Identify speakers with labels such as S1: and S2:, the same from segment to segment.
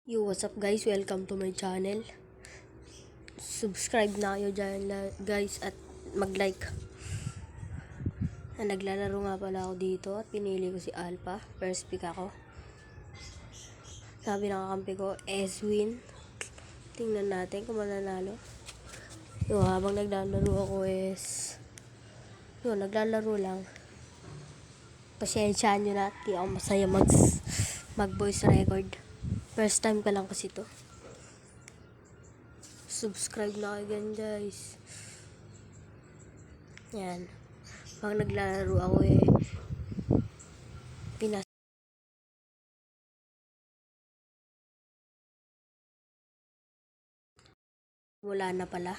S1: Yo, what's up guys? Welcome to my channel. Subscribe na kayo dyan guys at mag-like. Naglalaro nga pala ako dito at pinili ko si Alpha. First pick ako. Sabi ng kakampi ko, S-Win. Tingnan natin kung mananalo. Yo, habang naglalaro ako naglalaro lang. Pasyensyahan nyo na, di ako masaya mag-voice record. First time ka lang kasi to. Subscribe na kayo dyan guys. Yan. Pag naglalaro ako wala na pala.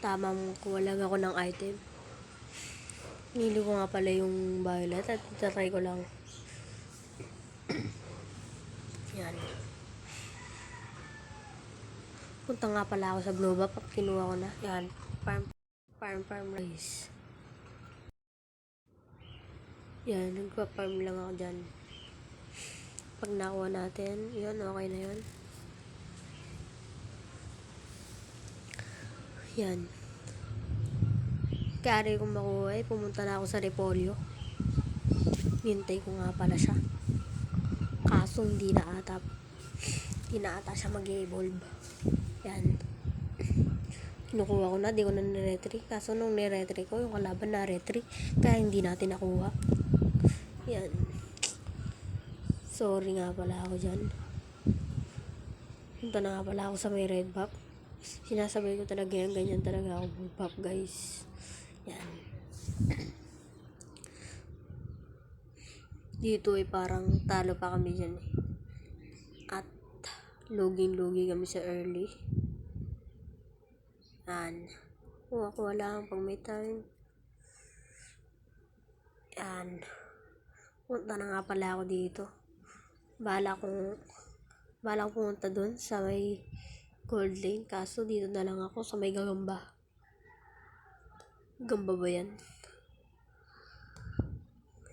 S1: Tamang kuha lang ako ng item. Nilo ko nga pala yung violet at itatry ko lang. Yan. Punta nga pala ako sa globe up at kinuha ko na. Yan. Farm rice. Yan. Nagpa-farm lang ako dyan. Pag nakuha natin, yun, okay na yun. Yan. Kaya kung makuha pumunta na ako sa Repolyo. Hintay ko nga pala siya. Kaso hindi na ata siya mag-evolve. Yan. Kinukuha ko na, di ko na niretry. Kaso nung niretry ko, yung kalaban na retry. Kaya hindi natin nakuha. Yan. Sorry nga pala ako dyan. Punta na nga pala ako sa may red buff. Sinasabi ko talaga yan, ganyan talaga ako buff guys. Yan. Dito parang talo pa kami dyan at loging-logi kami sa early. Yan. Kuha lang pag may time. Yan. Punta na nga pala ako dito. Bala kong pumunta dun sa may gold lane. Kaso dito na lang ako sa may gagamba. Gamba ba yan?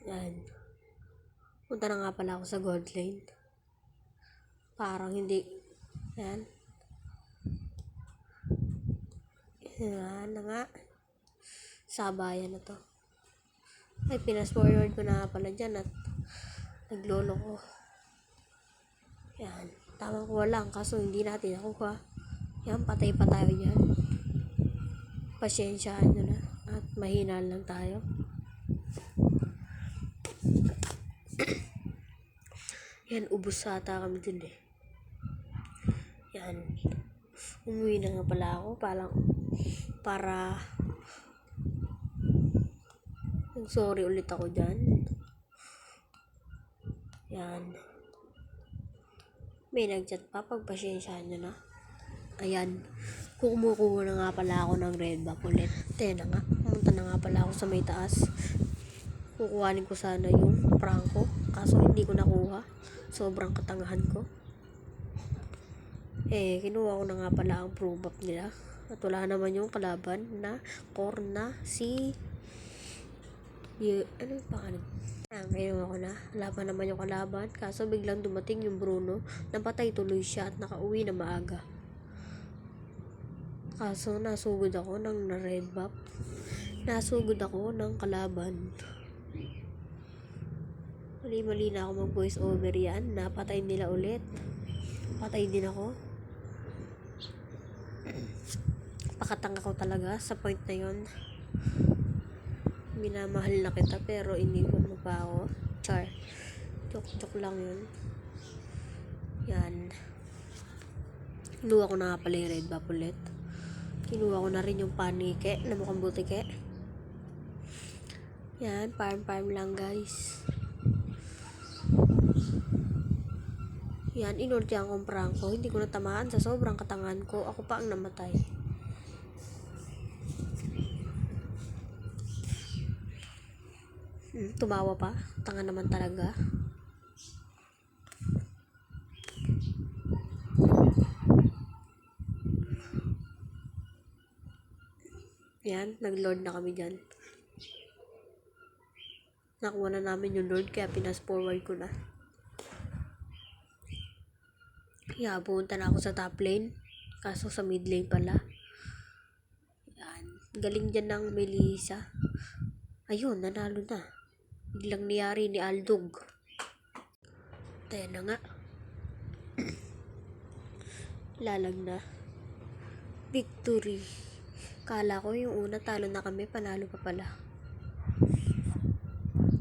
S1: Yan. Punta na nga pala ako sa gold lane. Parang hindi. Yan. Yan na nga. Sabayan na to. Ay, pinas-forward ko na pala dyan at naglolo ko. Yan. Tamang kuha lang. Kaso hindi natin nakuha. Yan, patay pa tayo dyan. Pasyensyahan nyo na. At mahina lang tayo. Yan, ubos ata kami dun Yan. Umuwi na nga pala ako. Para sorry ulit ako dyan. Yan. May nag-chat pa. Pagpasyensyahan nyo na. Ayan. Kumukuha na nga pala ako ng red buff ulit. Na nga. Pumunta na nga pala ako sa may taas. Kukuhanin ko sana yung prangko. Kaso hindi ko nakuha. Sobrang katangahan ko. Kinuha ko na nga pala ang pro buff nila. At wala naman yung kalaban na core na si ano yung pangalan? Kinuha ko na. Wala pa naman yung kalaban. Kaso biglang dumating yung Bruno. Napatay tuloy siya at nakauwi na maaga. Kaso nasugod ako ng red buff. Nasugod ako ng kalaban. Mali na ako mag-voice over yan. Napatay nila ulit. Patay din ako. Pakatanga ko talaga sa point na yon. Minamahal na kita pero iniwan mo pa ako. Char. Joke lang yun. Yan. Kinuha ko na nga pala yung red buff ulit. Kinuha ko na rin yung panike na mukhang butike. Yan. Farm lang guys. Yan, inultihan kong prangko. Hindi ko natamaan sa sobrang katangan ko. Ako pa ang namatay. Tumawa pa. Tanga naman talaga. Yan, nag-lord na kami dyan. Nakuha na namin yung lord kaya pinas-forward ko na. Kaya pumunta na ako sa top lane. Kaso sa mid lane pala. Yan. Galing dyan ng Melissa. Ayun, nanalo na. Biglang niyari ni Aldog. Tayo na nga. Lalag na. Victory. Kala ko yung una talo na kami, panalo pa pala.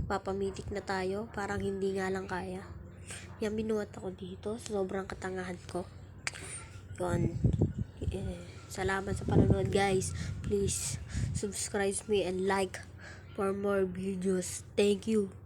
S1: Papamitik na tayo, parang hindi nga lang kaya. Yan, binuhat ako dito, sobrang katangahan ko. Yun. Salamat sa panonood guys. Please subscribe me and like for more videos. Thank you.